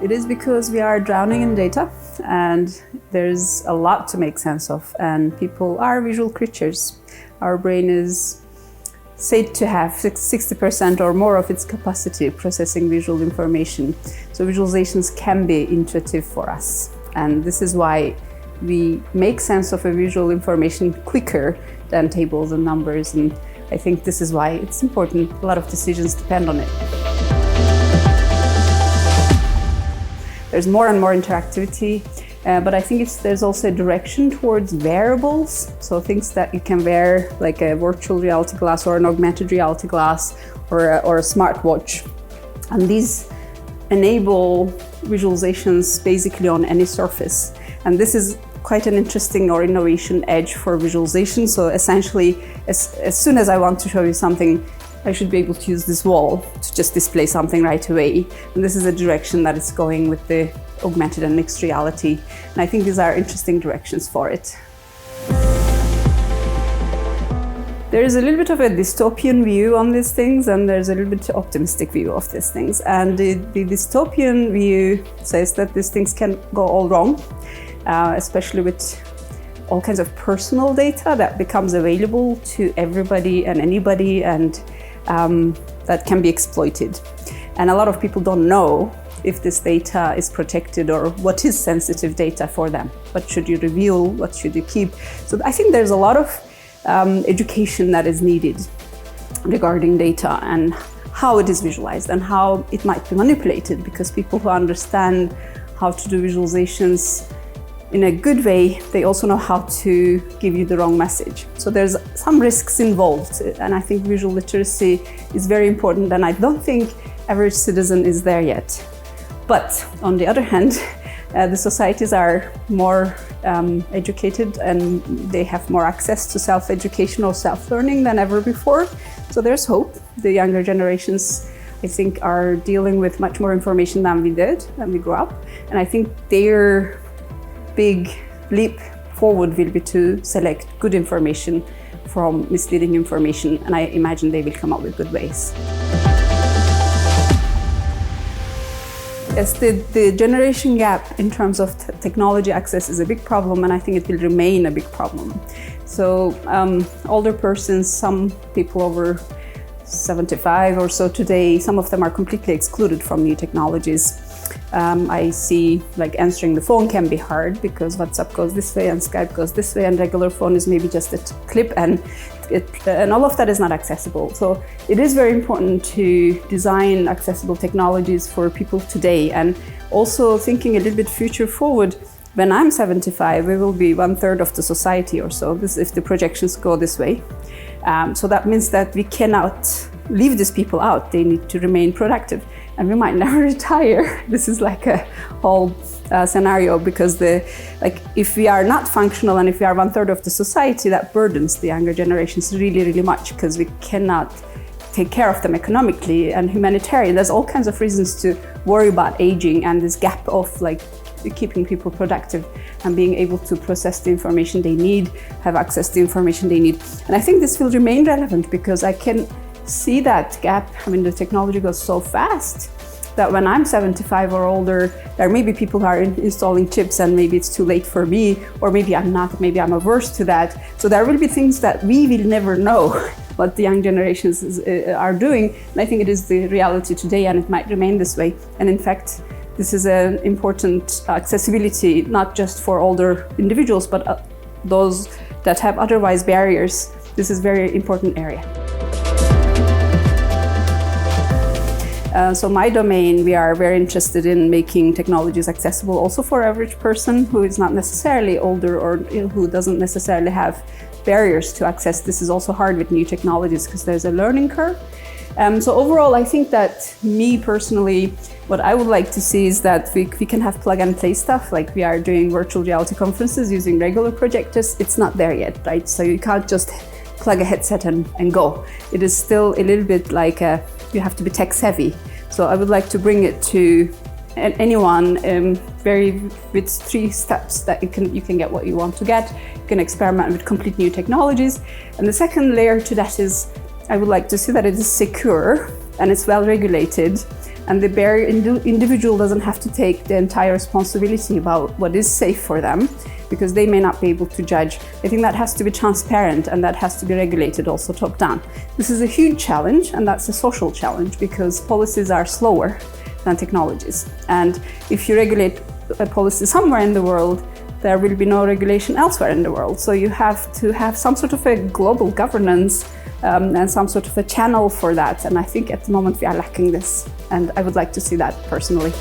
It is because we are drowning in data and there's a lot to make sense of, and people are visual creatures. Our brain is said to have 60% or more of its capacity processing visual information. So visualizations can be intuitive for us. And this is why we make sense of a visual information quicker than tables and numbers. And I think this is why it's important. A lot of decisions depend on it. There's more and more interactivity, but I think there's also a direction towards wearables. So things that you can wear, like a virtual reality glass or an augmented reality glass or a smartwatch. And these enable visualizations basically on any surface. And this is quite an interesting or innovation edge for visualization. So essentially, as soon as I want to show you something, I should be able to use this wall to just display something right away. And this is a direction that it's going with the augmented and mixed reality. And I think these are interesting directions for it. There is a little bit of a dystopian view on these things, and there's a little bit optimistic view of these things. And the dystopian view says that these things can go all wrong, especially with all kinds of personal data that becomes available to everybody and anybody, and that can be exploited. And a lot of people don't know if this data is protected or what is sensitive data for them. What should you reveal? What should you keep? So I think there's a lot of education that is needed regarding data and how it is visualized and how it might be manipulated, because people who understand how to do visualizations in a good way, they also know how to give you the wrong message. So there's some risks involved, and I think visual literacy is very important, and I don't think average citizen is there yet. But on the other hand, the societies are more educated and they have more access to self-education or self-learning than ever before. So there's hope. The younger generations, I think, are dealing with much more information than we did when we grew up. And I think their big leap forward will be to select good information from misleading information, and I imagine they will come up with good ways. Yes, the generation gap in terms of technology access is a big problem, and I think it will remain a big problem. So older persons, some people over 75 or so today, some of them are completely excluded from new technologies. I see like answering the phone can be hard because WhatsApp goes this way and Skype goes this way, and regular phone is maybe just a clip, and all of that is not accessible. So it is very important to design accessible technologies for people today, and also thinking a little bit future forward. When I'm 75, we will be 1/3 of the society or so, if the projections go this way. So that means that we cannot leave these people out. They need to remain productive, and we might never retire. This is like a whole scenario, because if we are not functional and if we are 1/3 of the society, that burdens the younger generations really, really much, because we cannot take care of them economically and humanitarian. There's all kinds of reasons to worry about aging and this gap of keeping people productive and being able to process the information they need, have access to the information they need. And I think this will remain relevant because I can see that gap. I mean, the technology goes so fast that when I'm 75 or older, there may be people who are installing chips and maybe it's too late for me, or maybe I'm not, maybe I'm averse to that. So there will be things that we will never know what the young generations are doing. And I think it is the reality today, and it might remain this way. And in fact, this is an important accessibility, not just for older individuals, but those that have otherwise barriers. This is a very important area. So my domain, we are very interested in making technologies accessible also for average person who is not necessarily older or who doesn't necessarily have barriers to access. This is also hard with new technologies because there's a learning curve. So overall, I think that me personally, what I would like to see is that we can have plug and play stuff, like we are doing virtual reality conferences using regular projectors. It's not there yet, right? So you can't just plug a headset and go. It is still a little bit like you have to be tech savvy. So I would like to bring it to anyone with 3 steps that you can get what you want to get. You can experiment with complete new technologies. And the second layer to that is I would like to see that it is secure and it's well regulated, and the bare individual doesn't have to take the entire responsibility about what is safe for them, because they may not be able to judge. I think that has to be transparent, and that has to be regulated also top down. This is a huge challenge, and that's a social challenge, because policies are slower than technologies. And if you regulate a policy somewhere in the world, there will be no regulation elsewhere in the world. So you have to have some sort of a global governance and some sort of a channel for that. And I think at the moment we are lacking this. And I would like to see that personally.